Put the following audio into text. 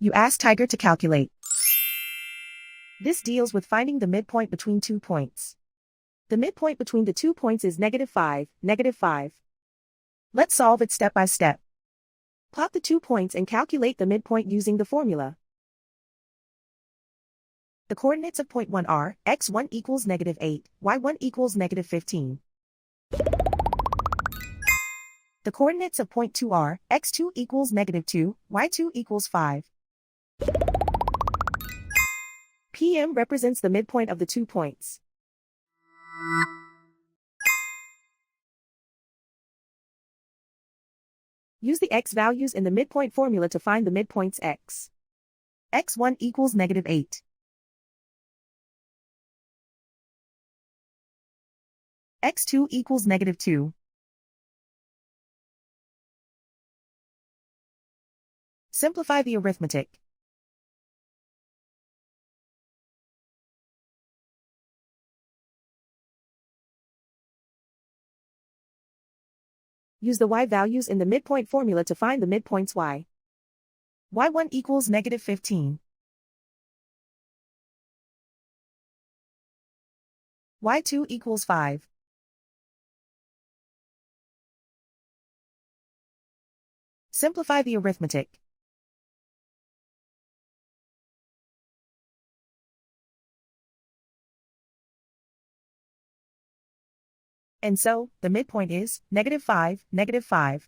You ask Tiger to calculate. This deals with finding the midpoint between 2 points. The midpoint between the 2 points is -5, -5. Let's solve it step by step. Plot the 2 points and calculate the midpoint using the formula. The coordinates of point 1 are, x1 equals -8, y1 equals -15. The coordinates of point 2 are, x2 equals -2, y2 equals 5. PM represents the midpoint of the 2 points. Use the x values in the midpoint formula to find the midpoints x. x1 equals -8. x2 equals -2. Simplify the arithmetic. Use the y values in the midpoint formula to find the midpoints y. y1 equals -15. y2 equals 5. Simplify the arithmetic. And so, the midpoint is -5, -5.